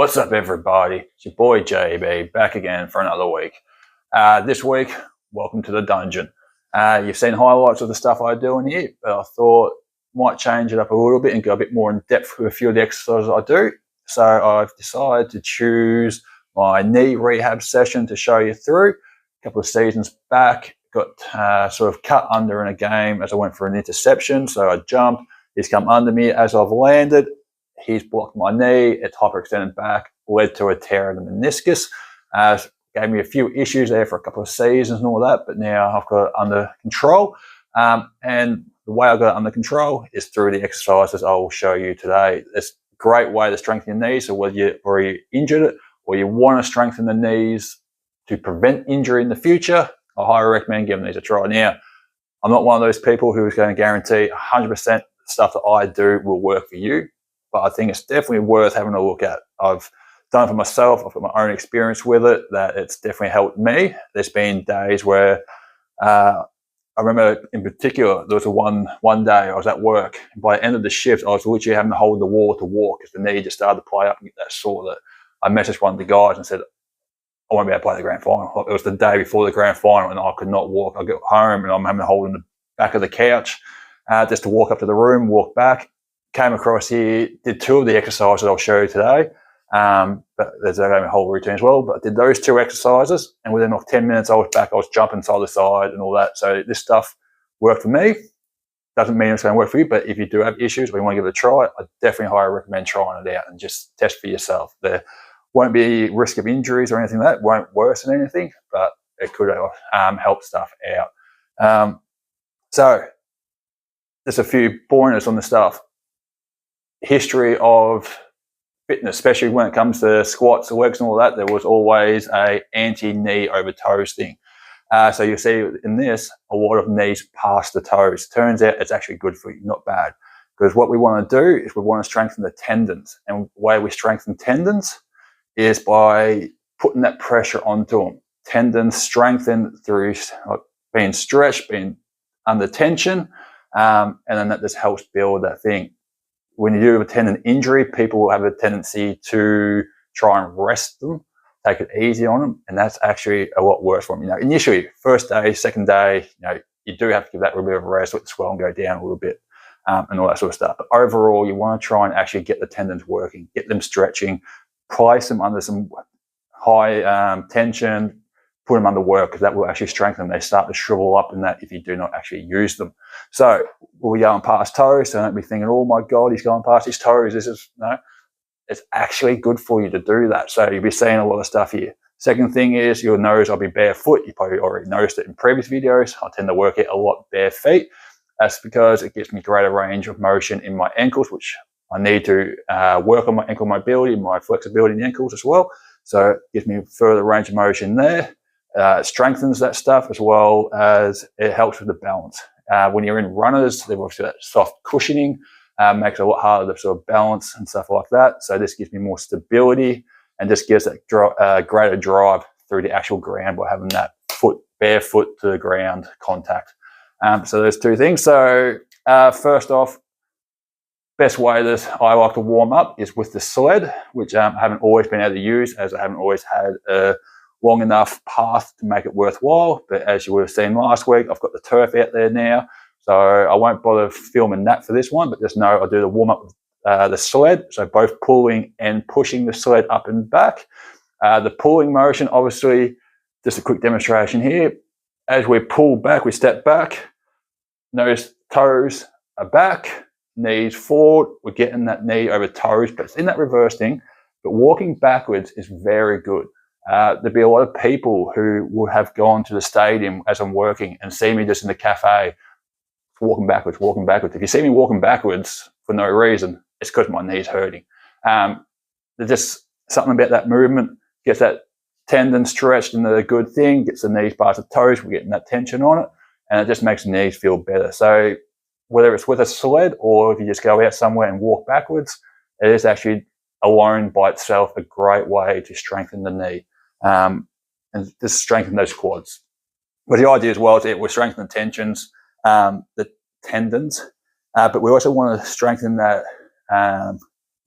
What's up, everybody? It's your boy JB back again for another week. This week, welcome to the dungeon. You've seen highlights of the stuff I do in here, but I thought might change it up a little bit and go a bit more in depth with a few of the exercises I do. So I've decided to choose my knee rehab session to show you through. A couple of seasons back, got sort of cut under in a game as I went for an interception. So I jumped, he's come under me as I've landed. He's blocked my knee, it's hyperextended back, led to a tear in the meniscus. Gave me a few issues there for a couple of seasons and all that, but now I've got it under control. And the way I got it under control is through the exercises I will show you today. It's a great way to strengthen your knees. So whether you're already injured it or you want to strengthen the knees to prevent injury in the future, I highly recommend giving these a try. Now, I'm not one of those people who is going to guarantee 100% the stuff that I do will work for you, but I think it's definitely worth having a look at. I've done it for myself. I've got my own experience with it, that it's definitely helped me. There's been days where I remember in particular, there was one day I was at work. And by the end of the shift, I was literally having to hold the wall to walk because the knee just started to play up and get that sore. That I messaged one of the guys and said, I won't be able to play the grand final. It was the day before the grand final and I could not walk. I get home and I'm having to hold in the back of the couch just to walk up to the room, walk back. Came across here, did two of the exercises I'll show you today. But there's a whole routine as well. But I did those two exercises, and within like 10 minutes, I was back. I was jumping side to side and all that. So this stuff worked for me. Doesn't mean it's going to work for you, but if you do have issues or you want to give it a try, I definitely highly recommend trying it out and just test for yourself. There won't be risk of injuries or anything like that. It won't worsen anything, but it could help stuff out. So there's a few pointers on the stuff. History of fitness, especially when it comes to squats, legs and all that, there was always a anti-knee over toes thing. So you see in this, a lot of knees past the toes. Turns out it's actually good for you, not bad. Because what we want to do is we want to strengthen the tendons. And the way we strengthen tendons is by putting that pressure onto them. Tendons strengthen through being stretched, being under tension, and then that just helps build that thing. When you do have a tendon injury, people will have a tendency to try and rest them, take it easy on them, and that's actually a lot worse for them. Initially, first day, second day, you do have to give that a little bit of a rest, let the swelling go down a little bit, and all that sort of stuff. But overall, you want to try and actually get the tendons working, get them stretching, place them under some high tension, put them under work, because that will actually strengthen them. They start to shrivel up in that if you do not actually use them. So we're going past toes, so don't be thinking, oh my God, he's going past his toes. No, it's actually good for you to do that. So you'll be seeing a lot of stuff here. Second thing is you'll notice I'll be barefoot. You probably already noticed it in previous videos. I tend to work it a lot bare feet. That's because it gives me greater range of motion in my ankles, which I need to work on my ankle mobility, my flexibility in the ankles as well. So it gives me further range of motion there. It strengthens that stuff as well as it helps with the balance. When you're in runners, they've obviously that soft cushioning, makes it a lot harder to sort of balance and stuff like that. So this gives me more stability and just gives that greater drive through the actual ground by having that barefoot to the ground contact. So there's two things. So first off, best way that I like to warm up is with the sled, which I haven't always been able to use as I haven't always had a long enough path to make it worthwhile. But as you would have seen last week, I've got the turf out there now. So I won't bother filming that for this one, but just know I do the warm up with the sled. So both pulling and pushing the sled up and back. The pulling motion, obviously, just a quick demonstration here. As we pull back, we step back. Notice toes are back, knees forward. We're getting that knee over toes, but it's in that reverse thing. But walking backwards is very good. There'd be a lot of people who would have gone to the stadium as I'm working and see me just in the cafe walking backwards. If you see me walking backwards for no reason, it's because my knee's hurting. There's just something about that movement, gets that tendon stretched into a good thing, gets the knees past the toes, we're getting that tension on it, and it just makes the knees feel better. So whether it's with a sled or if you just go out somewhere and walk backwards, it is actually alone by itself a great way to strengthen the knee. And just strengthen those quads. But the idea as well is that we're strengthening tensions, the tendons, but we also want to strengthen that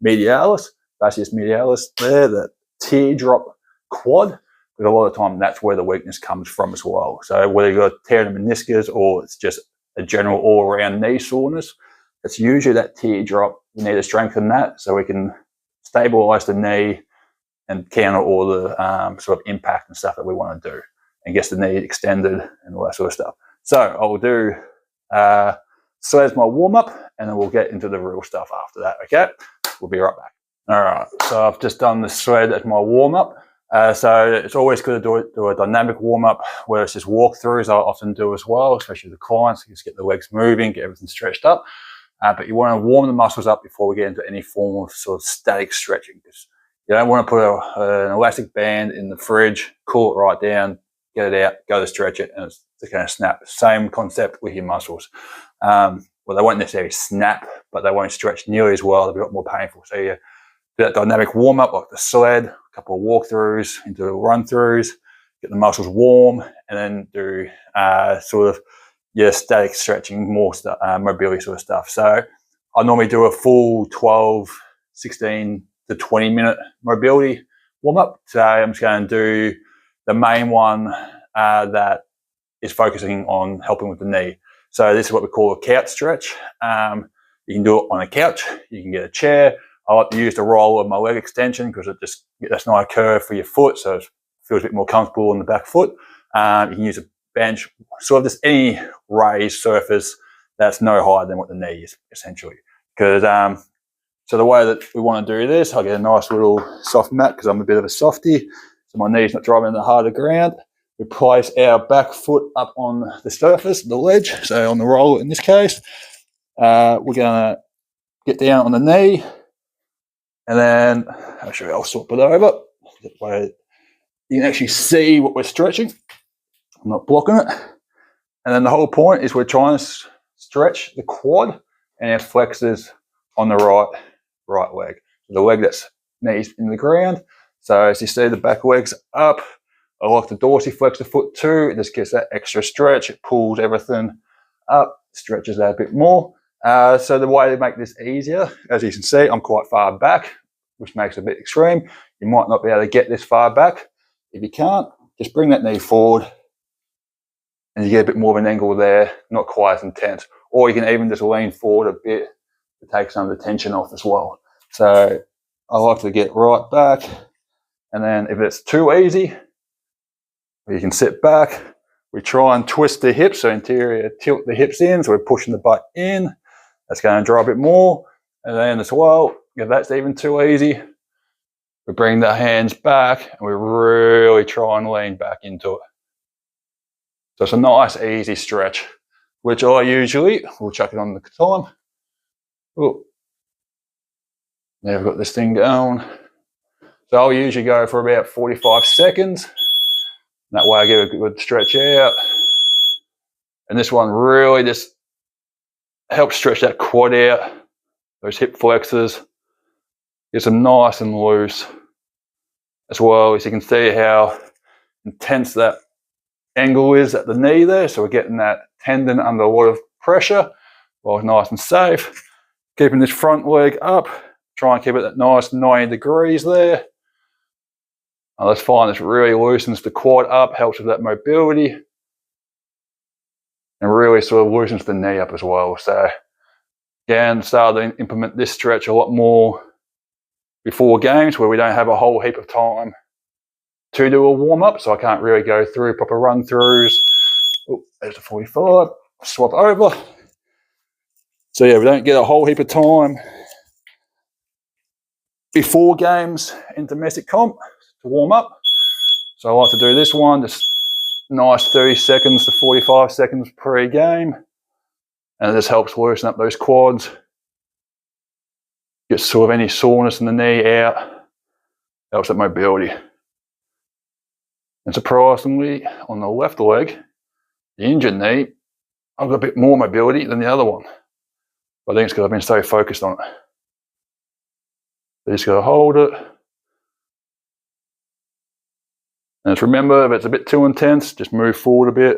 medialis, fasciitis medialis there, that teardrop quad, because a lot of the time that's where the weakness comes from as well. So whether you've got a tear in the meniscus or it's just a general all-around knee soreness, it's usually that teardrop. We need to strengthen that so we can stabilize the knee and counter all the sort of impact and stuff that we want to do and gets the knee extended and all that sort of stuff. So I'll do so as my warm-up, and then we'll get into the real stuff after that, okay? We'll be right back. All right, so I've just done the sled as my warm-up. So it's always good to do a dynamic warm-up, where it's just walkthroughs I often do as well, especially with the clients, just get the legs moving, get everything stretched up. But you want to warm the muscles up before we get into any form of sort of static stretching, because you don't want to put an elastic band in the fridge, cool it right down, get it out, go to stretch it, and it's going to snap. Same concept with your muscles. Well, they won't necessarily snap, but they won't stretch nearly as well. They'll be a lot more painful. So you do that dynamic warm-up like the sled, a couple of walkthroughs into run-throughs, get the muscles warm, and then do sort of your static stretching, more mobility sort of stuff. So I normally do a full 12, 16 to 20 minute mobility warm-up. Today I'm just going to do the main one that is focusing on helping with the knee. So this is what we call a couch stretch. You can do it on a couch, you can get a chair. I like to use the roll of my leg extension because it just gets a nice curve for your foot, so it feels a bit more comfortable on the back foot. You can use a bench, sort of just any raised surface that's no higher than what the knee is, essentially. Because so the way that we want to do this, I'll get a nice little soft mat because I'm a bit of a softie, so my knee's not driving in the hard ground. We place our back foot up on the surface, the ledge, so on the roll in this case. We're going to get down on the knee, and then actually I'll swap it over. That way you can actually see what we're stretching. I'm not blocking it. And then the whole point is we're trying to stretch the quad and our flexors on the right leg. The leg that's knees in the ground. So as you see, the back leg's up. I like to dorsiflex the foot too. It just gets that extra stretch. It pulls everything up, stretches that a bit more. So the way to make this easier, as you can see, I'm quite far back, which makes it a bit extreme. You might not be able to get this far back. If you can't, just bring that knee forward and you get a bit more of an angle there, not quite as intense. Or you can even just lean forward a bit to take some of the tension off as well. So I like to get right back, and then if it's too easy, you can sit back. We try and twist the hips, so interior tilt the hips in, so we're pushing the butt in. That's going to draw a bit more. And then as well, if that's even too easy, we bring the hands back and we really try and lean back into it. So it's a nice, easy stretch, which I usually, we'll chuck it on the time. Oh, now we've got this thing going. So I'll usually go for about 45 seconds. That way I get a good stretch out. And this one really just helps stretch that quad out, those hip flexors. Gets them nice and loose. As well as you can see how intense that angle is at the knee there. So we're getting that tendon under a lot of pressure while it's nice and safe. Keeping this front leg up. Try and keep it at nice 90 degrees there. And let's find this really loosens the quad up, helps with that mobility, and really sort of loosens the knee up as well. So again, started to implement this stretch a lot more before games where we don't have a whole heap of time to do a warm-up, so I can't really go through proper run-throughs. Oh, there's the 45. Swap over. So yeah, we don't get a whole heap of time before games in domestic comp to warm up. So I like to do this one, just nice 30 seconds to 45 seconds pre-game. And it just helps loosen up those quads. Get sort of any soreness in the knee out. Helps that mobility. And surprisingly, on the left leg, the injured knee, I've got a bit more mobility than the other one. But I think it's because I've been so focused on it. So just got to hold it. And just remember, if it's a bit too intense, just move forward a bit.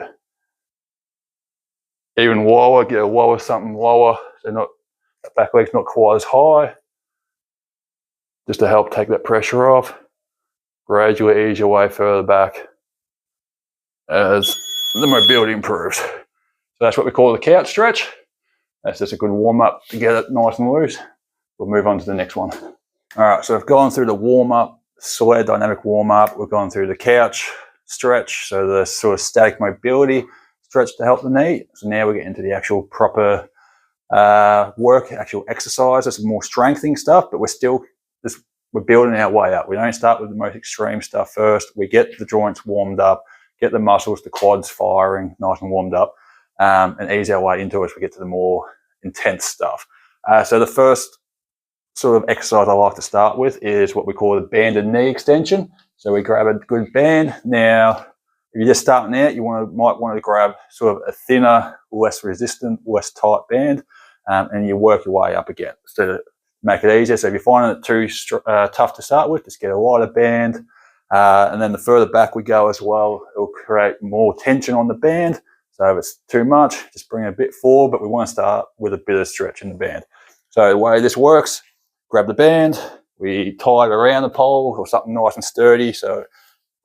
Even lower, get a lower, something lower, so not that back leg's not quite as high. just to help take that pressure off. Gradually ease your way further back as the mobility improves. So that's what we call the couch stretch. That's just a good warm up to get it nice and loose. We'll move on to the next one. All right, so I've gone through the warm up, sled dynamic warm up. We've gone through the couch stretch, so the sort of static mobility stretch to help the knee. So now we get into the actual proper work, actual exercises, more strengthening stuff, but we're building our way up. We don't start with the most extreme stuff first. We get the joints warmed up, get the muscles, the quads firing nice and warmed up, and ease our way into it as we get to the more intense stuff. So the first sort of exercise I like to start with is what we call the banded knee extension. So we grab a good band. Now, if you're just starting out, you might want to grab sort of a thinner, less resistant, less tight band, and you work your way up again to make it easier. So if you're finding it too tough to start with, just get a lighter band. And then the further back we go as well, it'll create more tension on the band. So if it's too much, just bring it a bit forward, but we want to start with a bit of stretch in the band. So the way this works, grab the band, we tie it around the pole or something nice and sturdy. So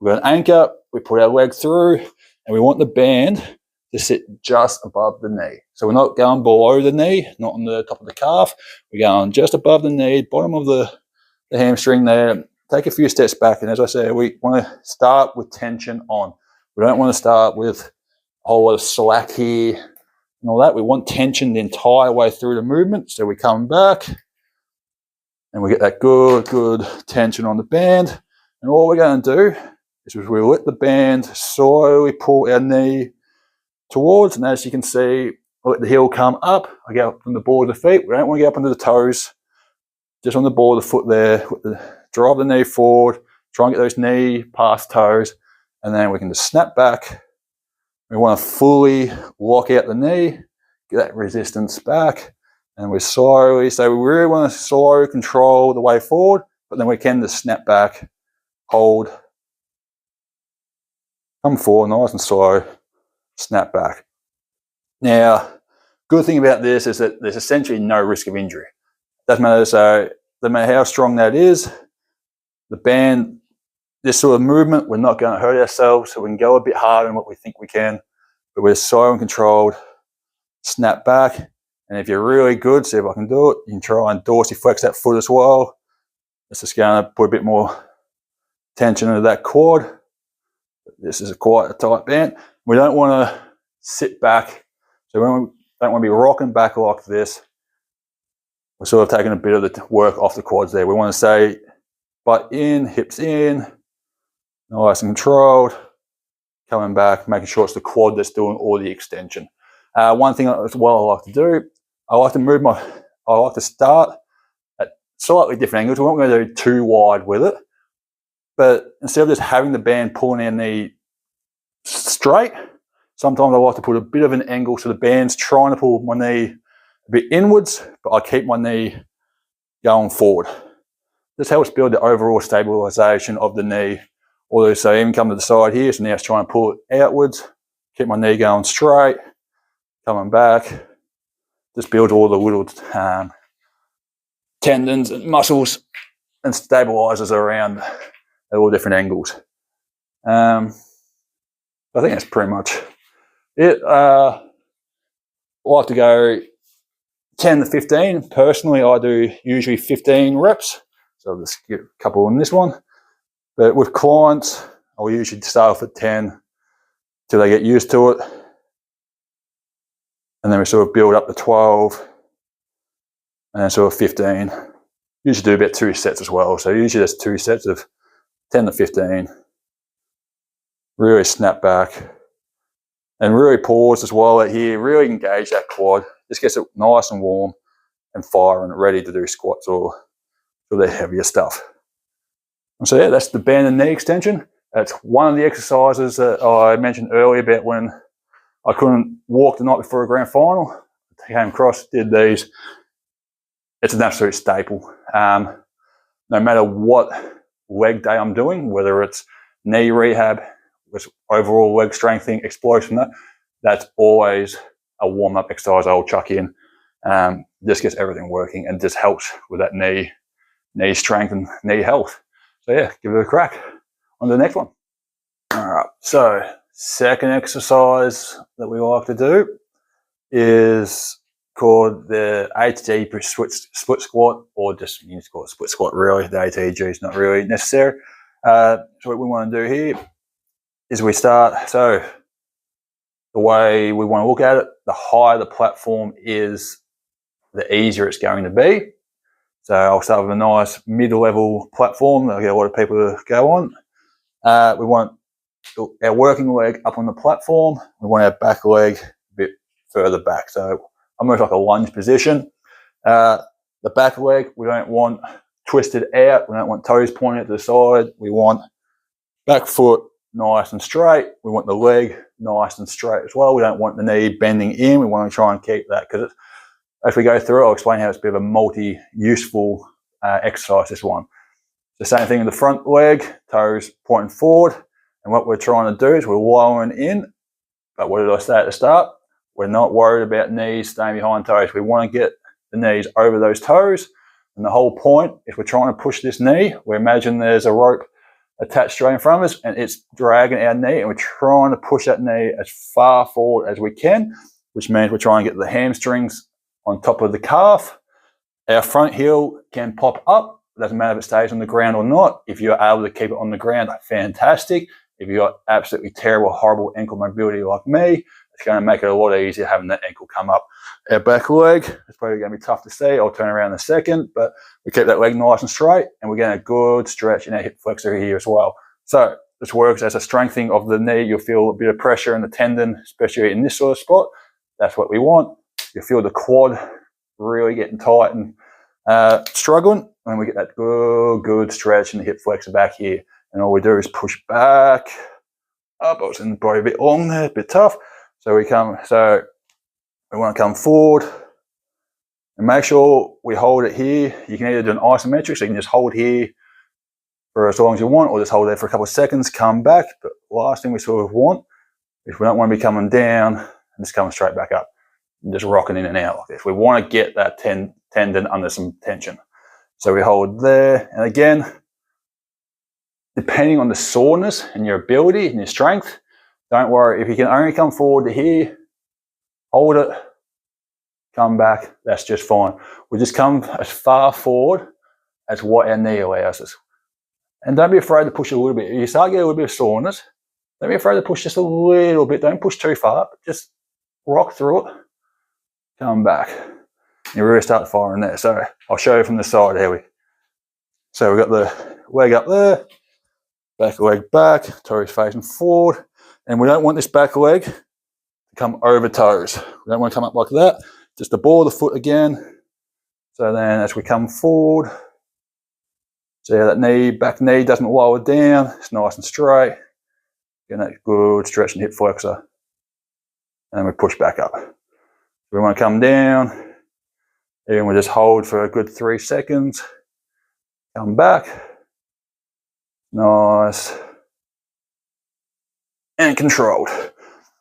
we've got an anchor, we put our leg through, and we want the band to sit just above the knee. So we're not going below the knee, not on the top of the calf. We're going just above the knee, bottom of the hamstring there. Take a few steps back, and as I said, we want to start with tension on. We don't want to start with a whole lot of slack here and all that. We want tension the entire way through the movement. So we come back, and we get that good tension on the band. And all we're going to do is we let the band slowly pull our knee towards, and as you can see, I let the heel come up. I get up from the ball of the feet. We don't want to get up under the toes, just on the ball of the foot there. Drive the knee forward, try and get those knee past toes, and then we can just snap back. We want to fully lock out the knee, get that resistance back, and we slowly, so we really want to slow control the way forward, but then we can just snap back, hold, come forward nice and slow, snap back. Now, good thing about this is that there's essentially no risk of injury. Doesn't matter, so no matter how strong that is, the band, this sort of movement, we're not going to hurt ourselves, so we can go a bit harder than what we think we can, but we're slow and controlled, snap back. And if you're really good, see if I can do it, you can try and dorsiflex that foot as well. It's just going to put a bit more tension into that quad. This is quite a tight band. We don't want to sit back, so we don't want to be rocking back like this. We're sort of taking a bit of the work off the quads there. We want to say butt in, hips in, nice and controlled, coming back, making sure it's the quad that's doing all the extension. One thing as well I like to do, I like to start at slightly different angles. We're not going to do too wide with it, but instead of just having the band pulling our knee straight, sometimes I like to put a bit of an angle so the band's trying to pull my knee a bit inwards, but I keep my knee going forward. This helps build the overall stabilization of the knee. Although, so even come to the side here, so now it's trying to pull it outwards, keep my knee going straight, coming back. Just builds all the little tendons and muscles and stabilizes around at all different angles. I think that's pretty much it. I like to go 10 to 15. Personally, I do usually 15 reps. So I'll just get a couple on this one. But with clients, I'll usually start off at 10 till they get used to it. And then we sort of build up to 12 and then sort of 15. Usually do about 2 sets as well. So usually there's 2 sets of 10 to 15. Really snap back and really pause as well at here. Really engage that quad. Just gets it nice and warm and firing, ready to do squats or the heavier stuff. And so yeah, that's the band and knee extension. That's one of the exercises that I mentioned earlier about when I couldn't walk the night before a grand final. I came across, did these. It's an absolute staple. No matter what leg day I'm doing, whether it's knee rehab, with overall leg strengthening, explosion, that's always a warm-up exercise I'll chuck in. Just gets everything working and just helps with that knee knee strength and knee health. So yeah, give it a crack. On to the next one. All right, so second exercise that we like to do is called the ATG split squat, or just you just call it split squat really. The ATG is not really necessary. So what we want to do here is we start, so the way we want to look at it, the higher the platform is, the easier it's going to be. So I'll start with a nice mid-level platform that I get a lot of people to go on. We want our working leg up on the platform. We want our back leg a bit further back. So almost like a lunge position. The back leg, we don't want twisted out. We don't want toes pointing to the side. We want back foot nice and straight. We want the leg nice and straight as well. We don't want the knee bending in. We want to try and keep that, because as we go through, I'll explain how it's a bit of a multi-useful exercise, this one. The same thing in the front leg, toes pointing forward. And what we're trying to do is we're lowering in. But what did I say at the start? We're not worried about knees staying behind toes. We want to get the knees over those toes. And the whole point, if we're trying to push this knee, we imagine there's a rope attached straight in front of us and it's dragging our knee, and we're trying to push that knee as far forward as we can, which means we're trying to get the hamstrings on top of the calf. Our front heel can pop up. It doesn't matter if it stays on the ground or not. If you're able to keep it on the ground, fantastic. If you've got absolutely terrible, horrible ankle mobility like me, it's going to make it a lot easier having that ankle come up. Our back leg, it's probably going to be tough to see. I'll turn around in a second, but we keep that leg nice and straight, and we're getting a good stretch in our hip flexor here as well. So this works as a strengthening of the knee. You'll feel a bit of pressure in the tendon, especially in this sort of spot. That's what we want. You feel the quad really getting tight and struggling, and we get that good stretch in the hip flexor back here. And all we do is push back up. I was in probably a bit long there, a bit tough. So we want to come forward and make sure we hold it here. You can either do an isometric, so you can just hold here for as long as you want, or just hold there for a couple of seconds, come back. But the last thing we sort of want is we don't want to be coming down and just coming straight back up and just rocking in and out like this. We want to get that tendon under some tension. So we hold there, and again, depending on the soreness and your ability and your strength, don't worry. If you can only come forward to here, hold it, come back, that's just fine. We just come as far forward as what our knee allows us. And don't be afraid to push a little bit. If you start getting a little bit of soreness, don't be afraid to push just a little bit. Don't push too far. Just rock through it, come back. You really start firing there. So I'll show you from the side here. So we've got the leg up there, back leg back, toes facing forward. And we don't want this back leg to come over toes. We don't want to come up like that. Just the ball of the foot again. So then as we come forward, see how that back knee doesn't lower down. It's nice and straight. Getting that good stretch in hip flexor. And we push back up. We want to come down. And we just hold for a good 3 seconds. Come back. Nice. And controlled.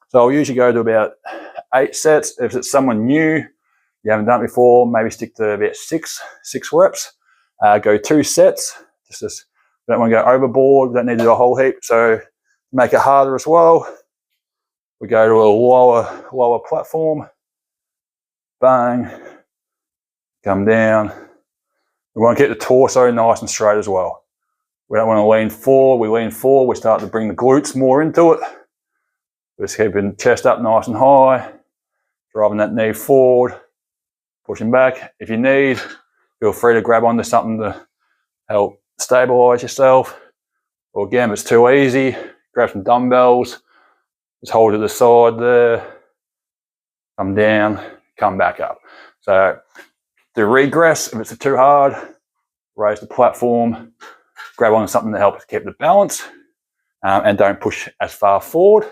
So I'll usually go to about 8 sets. If it's someone new, you haven't done it before, maybe stick to about six reps. Go 2 sets. Just don't want to go overboard. Don't need to do a whole heap. So to make it harder as well, we go to a lower platform. Bang. Come down. We want to get the torso nice and straight as well. We don't want to lean forward. We lean forward, we start to bring the glutes more into it. We're just keeping chest up nice and high, driving that knee forward, pushing back. If you need, feel free to grab onto something to help stabilize yourself. Or again, if it's too easy, grab some dumbbells, just hold to the side there, come down, come back up. So do regress if it's too hard, raise the platform, grab on something to help keep the balance, and don't push as far forward.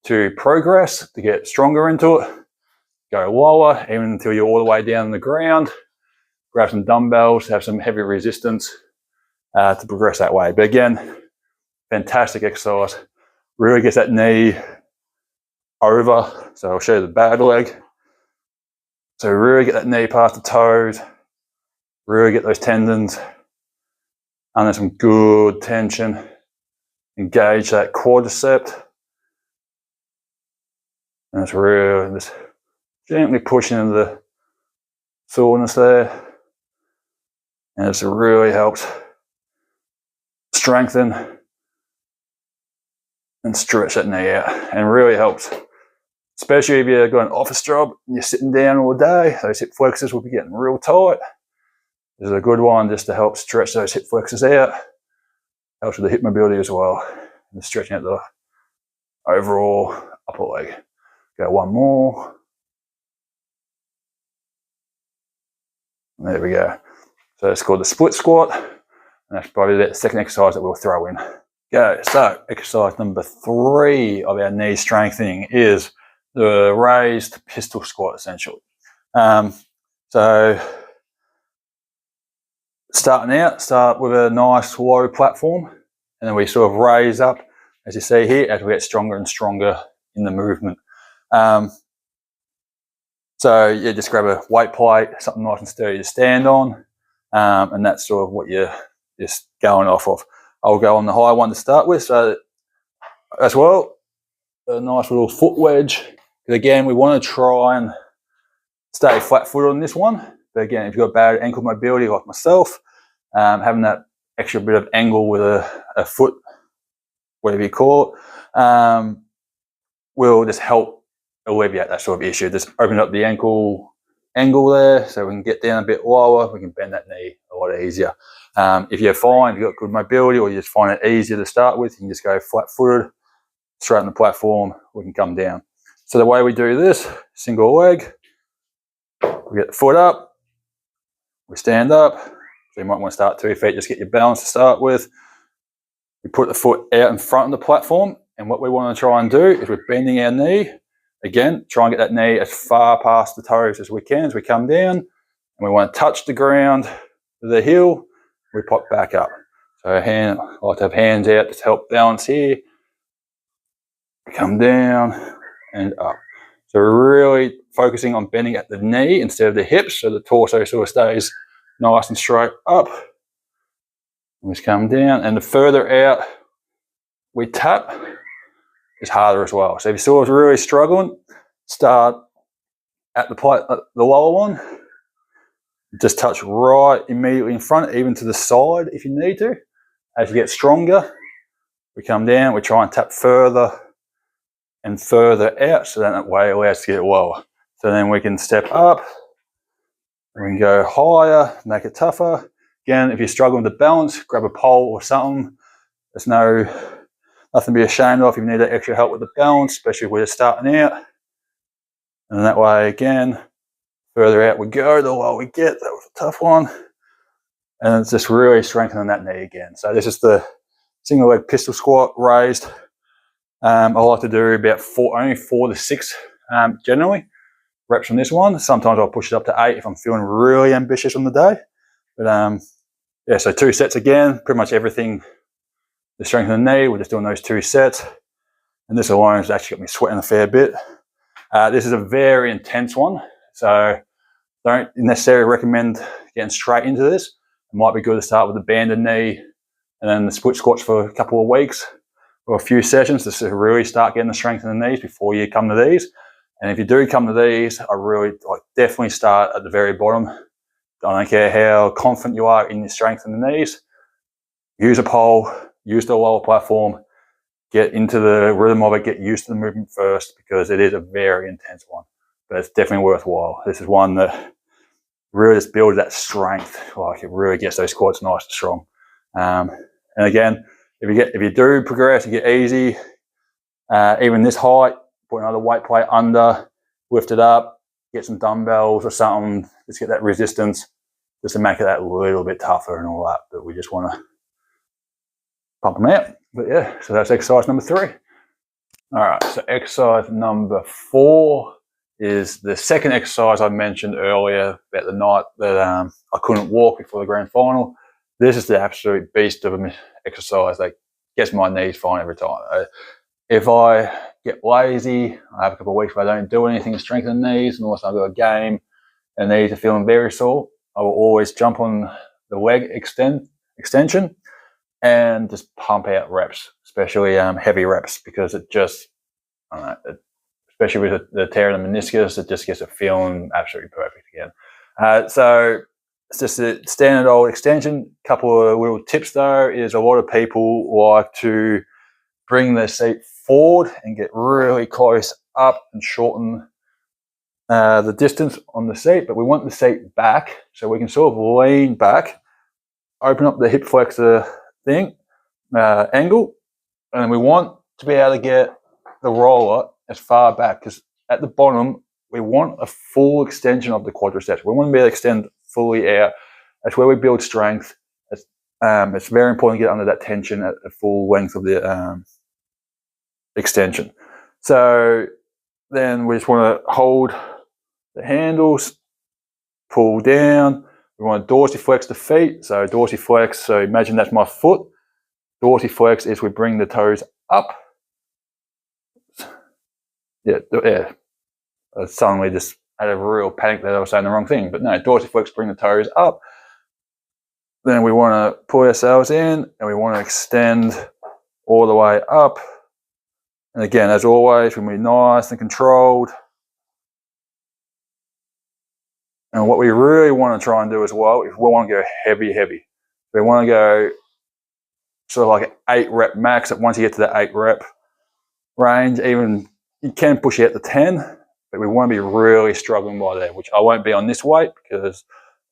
To progress, to get stronger into it, go lower, even until you're all the way down on the ground. Grab some dumbbells, have some heavy resistance to progress that way. But again, fantastic exercise. Really gets that knee over. So I'll show you the bad leg. So really get that knee past the toes, really get those tendons under some good tension. Engage that quadricep. And it's really just gently pushing into the soreness there. And it really helps strengthen and stretch that knee out. And really helps, especially if you've got an office job and you're sitting down all day, those hip flexors will be getting real tight. This is a good one just to help stretch those hip flexors out. Helps with the hip mobility as well. And stretching out the overall upper leg. Go one more. There we go. So it's called the split squat. And that's probably the second exercise that we'll throw in. Go. So exercise number 3 of our knee strengthening is the raised pistol squat, essentially. So starting out, start with a nice low platform, and then we sort of raise up, as you see here, as we get stronger and stronger in the movement. So yeah, just grab a weight plate, something nice and sturdy to stand on, and that's sort of what you're just going off of. I'll go on the high one to start with, so as well, a nice little foot wedge. Because again, we want to try and stay flat-footed on this one. But again, if you've got bad ankle mobility like myself, having that extra bit of angle with a foot, whatever you call it, will just help alleviate that sort of issue. Just open up the ankle angle there so we can get down a bit lower, we can bend that knee a lot easier. If you're fine, if you've got good mobility, or you just find it easier to start with, you can just go flat-footed, straight on the platform, we can come down. So the way we do this, single leg, we get the foot up, we stand up. So you might want to start 2 feet, just get your balance to start with. We put the foot out in front of the platform, and what we want to try and do is we're bending our knee. Again, try and get that knee as far past the toes as we can as we come down. And we want to touch the ground with the heel, we pop back up. So I like to have hands out to help balance here. Come down and up. So we're really focusing on bending at the knee instead of the hips, so the torso sort of stays nice and straight up. We just come down, and the further out we tap, it's harder as well. So if you're sort of really struggling, start at the lower one. Just touch right immediately in front, even to the side if you need to. As you get stronger, we come down, we try and tap further and further out, so that way it allows us to get lower. So then we can step up, we can go higher, make it tougher. Again, if you're struggling with the balance, grab a pole or something. There's nothing to be ashamed of if you need that extra help with the balance, especially if we're just starting out. And that way, again, further out we go, the lower we get. That was a tough one. And it's just really strengthening that knee again. So this is the single leg pistol squat raised. I like to do about only 4 to 6 generally reps on this one. Sometimes I'll push it up to 8 if I'm feeling really ambitious on the day. But yeah, so 2 sets again, pretty much everything to strengthen the knee. We're just doing those 2 sets. And this alone has actually got me sweating a fair bit. This is a very intense one, so don't necessarily recommend getting straight into this. It might be good to start with the banded knee and then the split squats for a couple of weeks or a few sessions to really start getting the strength in the knees before you come to these. And if you do come to these, I really definitely start at the very bottom. I don't care how confident you are in your strength in the knees. Use a pole, use the lower platform, get into the rhythm of it, get used to the movement first, because it is a very intense one. But it's definitely worthwhile. This is one that really just builds that strength. Like, it really gets those quads nice and strong. And again, if you do progress, you get easy, even this height, put another weight plate under, lift it up, get some dumbbells or something, just get that resistance, just to make it that little bit tougher and all that. But we just want to pump them out. But yeah, so that's exercise number 3. All right, so exercise number 4 is the second exercise I mentioned earlier about the night that I couldn't walk before the grand final. This is the absolute beast of an exercise that gets my knees fine every time. If I get lazy, I have a couple of weeks where I don't do anything to strengthen the knees, and also I've got a game and the knees are feeling very sore, I will always jump on the leg extension and just pump out reps, especially heavy reps, because it just, especially with the tear in the meniscus, it just gets it feeling absolutely perfect again. So it's just a standard old extension. Couple of little tips though is a lot of people like to bring their seat forward and get really close up and shorten the distance on the seat, but we want the seat back so we can sort of lean back, open up the hip flexor thing, angle, and we want to be able to get the roller as far back, because at the bottom we want a full extension of the quadriceps. We want to be able to extend fully out. That's where we build strength. It's very important to get under that tension at the full length of the extension. So then we just want to hold the handles, pull down. We want to dorsiflex the feet. So dorsiflex, so imagine that's my foot. Dorsiflex is we bring the toes up. Yeah. I suddenly just had a real panic that I was saying the wrong thing. But no, dorsiflex, bring the toes up. Then we want to pull ourselves in and we want to extend all the way up. And again, as always, we're nice and controlled. And what we really want to try and do as well is we want to go heavy. We want to go sort of like an 8 rep max. Once you get to the 8 rep range, even you can push it to 10, but we want to be really struggling by there, which I won't be on this weight because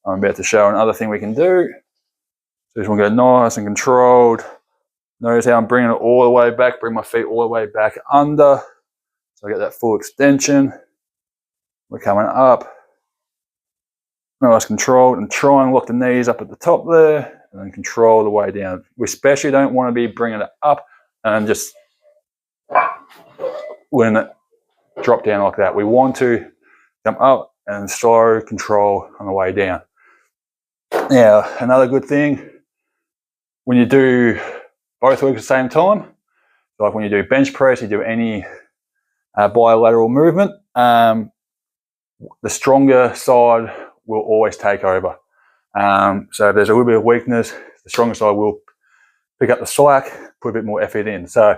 I'm about to show another thing we can do. So just want to go nice and controlled. Notice how I'm bringing it all the way back, bring my feet all the way back under. So I get that full extension. We're coming up. Nice controlled, and try and lock the knees up at the top there and then control the way down. We especially don't want to be bringing it up and just when it drop down like that. We want to come up and slow control on the way down. Now, another good thing, when you do both legs at the same time, like when you do bench press, you do any bilateral movement, the stronger side will always take over. So if there's a little bit of weakness, the stronger side will pick up the slack, put a bit more effort in. So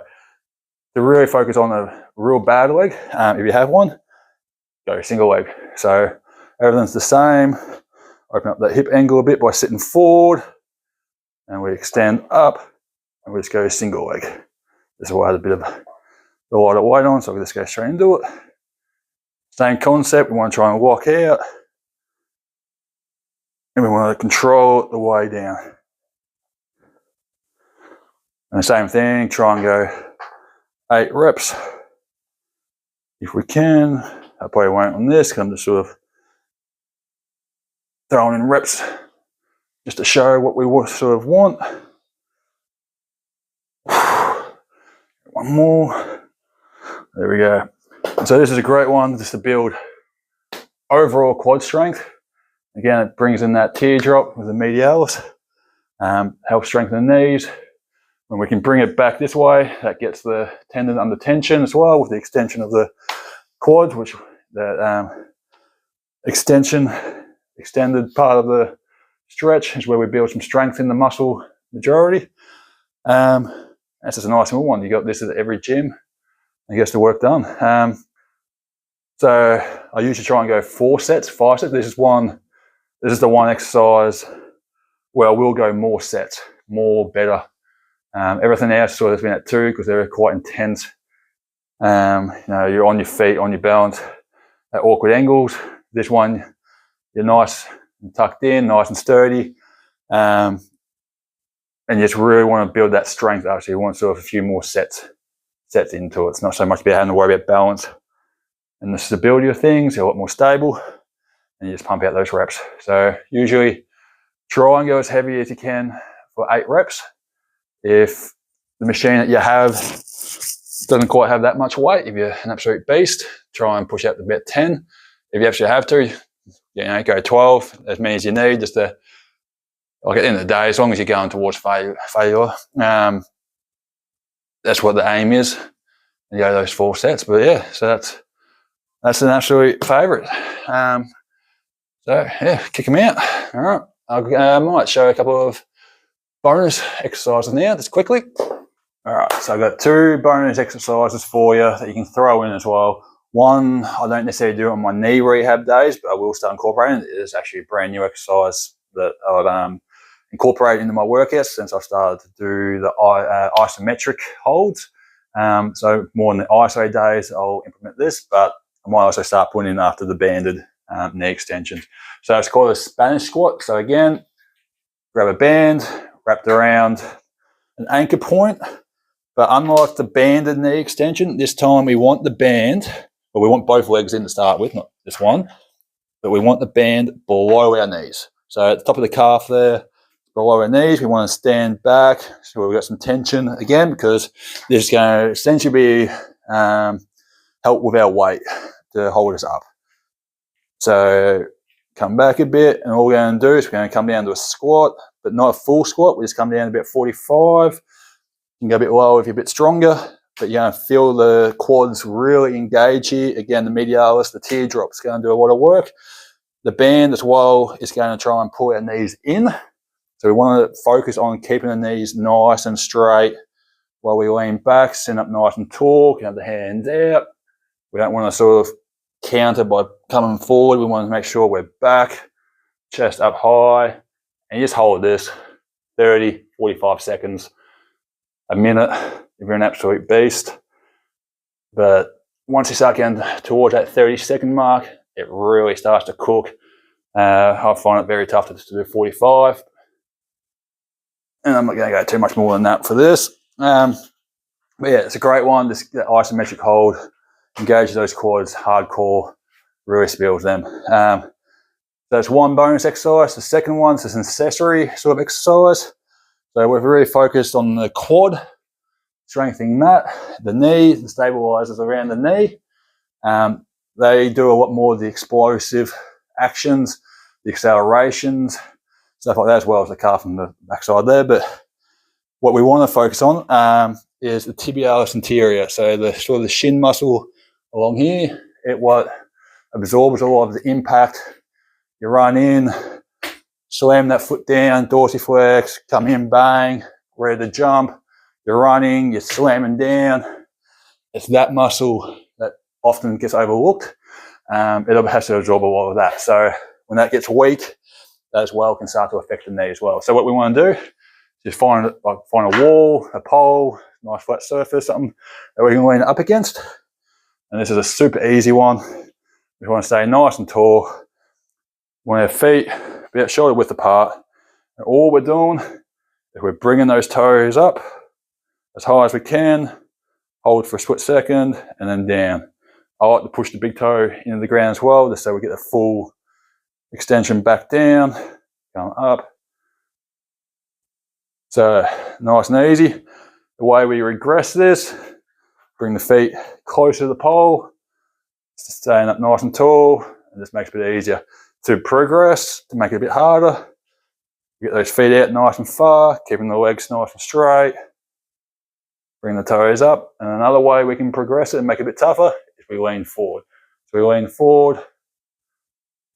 to really focus on a real bad leg, if you have one, go single leg. So everything's the same. Open up that hip angle a bit by sitting forward, and we extend up, and we just go single leg. This is why I had a bit of the lighter weight on, so I'll just go straight into it. Same concept, we want to try and lock out, and we want to control the way down. And the same thing, try and go 8 reps if we can. I probably won't on this because I'm just sort of throwing in reps just to show what we sort of want. One more. There we go. And so this is a great one just to build overall quad strength. Again, it brings in that teardrop with the medialis, helps strengthen the knees. When we can bring it back this way, that gets the tendon under tension as well with the extension of the quads, which that extended part of the stretch is where we build some strength in the muscle majority. That's just a nice little one. You got this at every gym and gets the work done. So I usually try and go 4 sets, 5 sets. This is the one exercise where I will go more sets, more better. Everything else sort of has been at 2 because they're quite intense. You're on your feet, on your balance at awkward angles. This one, you're nice and tucked in, nice and sturdy. And you just really want to build that strength up. So you want sort of a few more sets into it. It's not so much about having to worry about balance and the stability of things. You're a lot more stable, and you just pump out those reps. So usually try and go as heavy as you can for 8 reps. If the machine that you have doesn't quite have that much weight, if you're an absolute beast, try and push out to about 10. If you actually have to, go 12, as many as you need, just to, like at the end of the day, as long as you're going towards failure, that's what the aim is. You go those 4 sets. But yeah, so that's an absolute favourite. So yeah, kick them out. All right, I might show a couple of bonus exercises now, just quickly. All right, so I've got 2 bonus exercises for you that you can throw in as well. One, I don't necessarily do it on my knee rehab days, but I will start incorporating it. It is actually a brand new exercise that I've incorporated into my workouts since I started to do the isometric holds. So more on the ISO days, I'll implement this, but I might also start putting in after the banded knee extensions. So it's called a Spanish squat. So again, grab a band wrapped around an anchor point. But unlike the banded knee extension, this time we want the band, or we want both legs in to start with, not just one, but we want the band below our knees. So at the top of the calf there, below our knees, we want to stand back so we've got some tension again, because this is going to essentially be help with our weight to hold us up. So come back a bit, and all we're going to do is we're going to come down to a squat, but not a full squat. We just come down to about 45. You can go a bit lower if you're a bit stronger, but you're going to feel the quads really engage here. Again, the medialis, the teardrop's going to do a lot of work. The band as well is going to try and pull our knees in. So we want to focus on keeping the knees nice and straight while we lean back, sit up nice and tall, can have the hands out. We don't want to sort of counter by coming forward. We want to make sure we're back, chest up high, and you just hold this 30, 45 seconds. A minute if you're an absolute beast. But once you start getting towards that 30-second mark, it really starts to cook. I find it very tough to do 45. And I'm not going to go too much more than that for this. But yeah, it's a great one. This isometric hold engages those quads hardcore, really spills them. So that's one bonus exercise. The second one's an accessory sort of exercise. So we're really focused on the quad, strengthening that, the knee, the stabilizers around the knee. They do a lot more of the explosive actions, the accelerations, stuff like that, as well as the calf and the backside there. But what we want to focus on is the tibialis anterior. So the sort of the shin muscle along here, what absorbs a lot of the impact. You run in, slam that foot down, dorsiflex, come in, bang, ready to jump. You're running, you're slamming down. It's that muscle that often gets overlooked. It has to absorb a lot of that. So when that gets weak, that as well can start to affect the knee as well. So what we want to do is find a wall, a pole, nice flat surface, something that we can lean up against. And this is a super easy one. We want to stay nice and tall. We want our feet about shoulder width apart. And all we're doing is we're bringing those toes up as high as we can, hold for a split second, and then down. I like to push the big toe into the ground as well, just so we get the full extension back down, going up. So nice and easy. The way we regress this, bring the feet closer to the pole, staying up nice and tall, and this makes it a bit easier. To progress, to make it a bit harder, get those feet out nice and far, keeping the legs nice and straight. Bring the toes up, and another way we can progress it and make it a bit tougher is we lean forward. So we lean forward,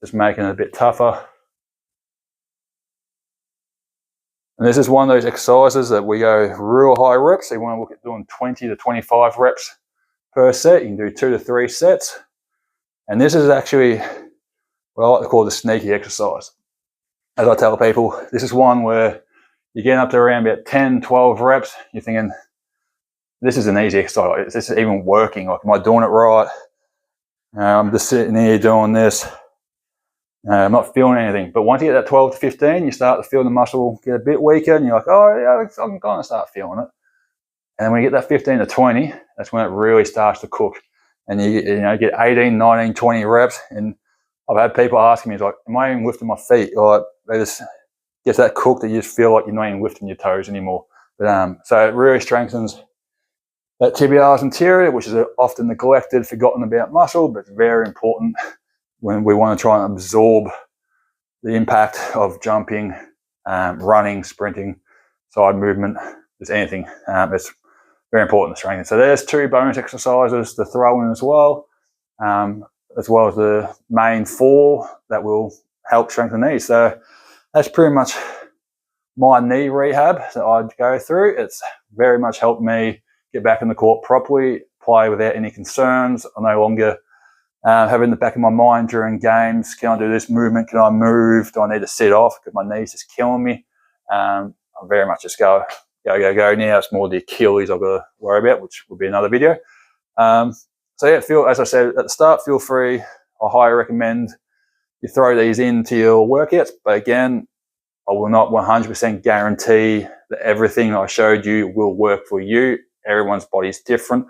just making it a bit tougher. And this is one of those exercises that we go real high reps. So you want to look at doing 20 to 25 reps per set. You can do 2 to 3 sets. And this is actually what I like to call the sneaky exercise. As I tell people, this is one where you're getting up to around about 10, 12 reps. You're thinking, this is an easy exercise. This is even working. Like, am I doing it right? I'm just sitting here doing this. I'm not feeling anything. But once you get that 12 to 15, you start to feel the muscle get a bit weaker, and you're like, oh, yeah, I'm going to start feeling it. And when you get that 15 to 20, that's when it really starts to cook. And you get 18, 19, 20 reps. And I've had people asking me, like, am I even lifting my feet? Or they just get that cook that you just feel like you're not even lifting your toes anymore. But so it really strengthens that tibialis anterior, which is often neglected, forgotten about muscle, but it's very important when we want to try and absorb the impact of jumping, running, sprinting, side movement, just anything. It's very important to strengthen. So there's 2 bonus exercises to throw in as well as the main 4 that will help strengthen these. So that's pretty much my knee rehab that I'd go through. It's very much helped me get back in the court properly, play without any concerns. I no longer have in the back of my mind during games, can I do this movement? Can I move? Do I need to sit off because my knee's just killing me? I very much just go now. It's more the Achilles I've got to worry about, which will be another video. So yeah, as I said at the start, feel free. I highly recommend you throw these into your workouts. But again, I will not 100% guarantee that everything I showed you will work for you. Everyone's body is different.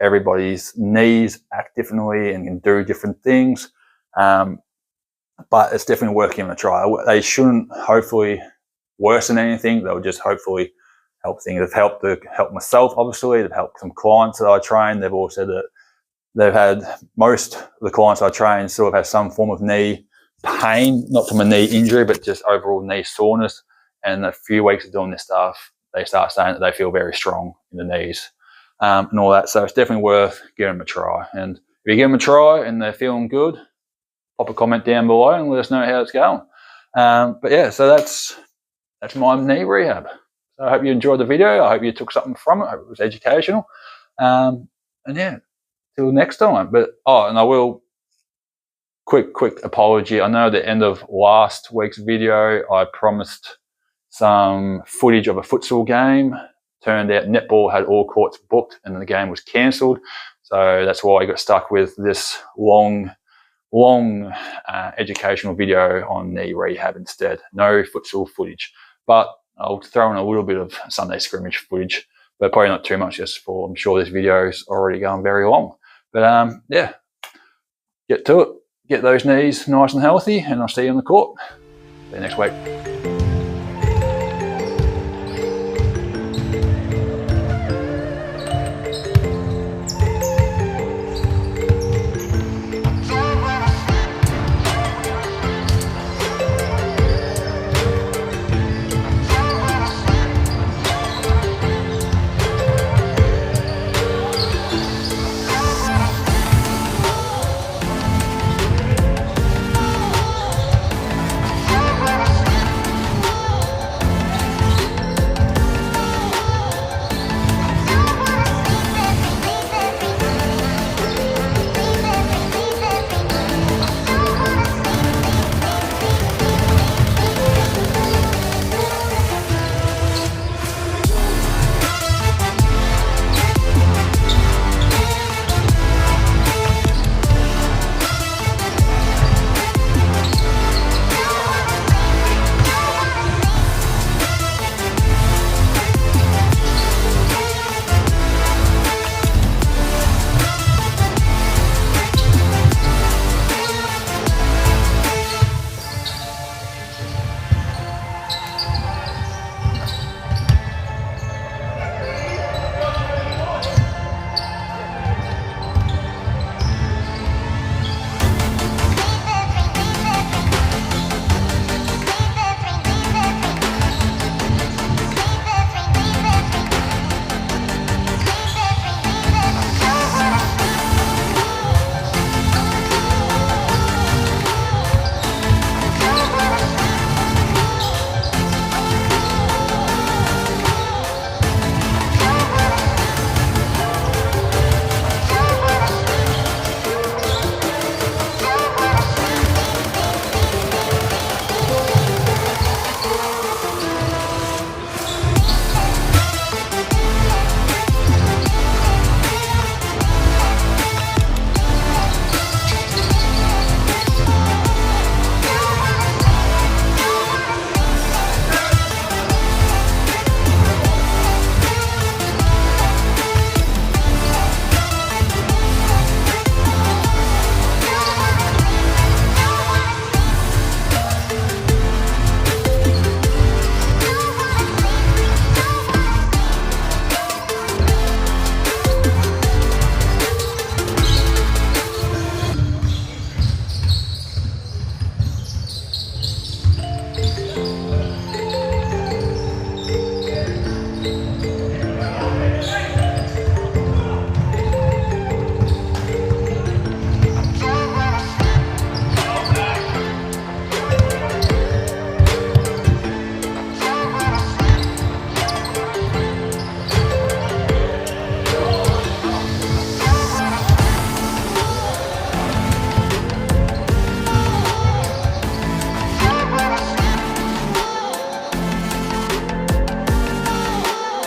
Everybody's knees act differently and can do different things. But it's definitely worth giving a try. They shouldn't hopefully worsen anything. They'll just hopefully help things. They've helped myself, obviously. They've helped some clients that I train. They've all said that they've had, most of the clients I train sort of have some form of knee pain, not from a knee injury, but just overall knee soreness. And a few weeks of doing this stuff, they start saying that they feel very strong in the knees and all that. So it's definitely worth giving them a try. And if you give them a try and they're feeling good, pop a comment down below and let us know how it's going. But yeah, so that's my knee rehab. So I hope you enjoyed the video. I hope you took something from it. I hope it was educational. And yeah, till next time. But and I will quick apology. I know at the end of last week's video I promised some footage of a futsal game. Turned out netball had all courts booked and the game was cancelled. So that's why I got stuck with this long educational video on knee rehab instead. No futsal footage, but I'll throw in a little bit of Sunday scrimmage footage, but probably not too much, just for I'm sure this video is already going very long. But yeah, get to it. Get those knees nice and healthy, and I'll see you on the court. See you next week.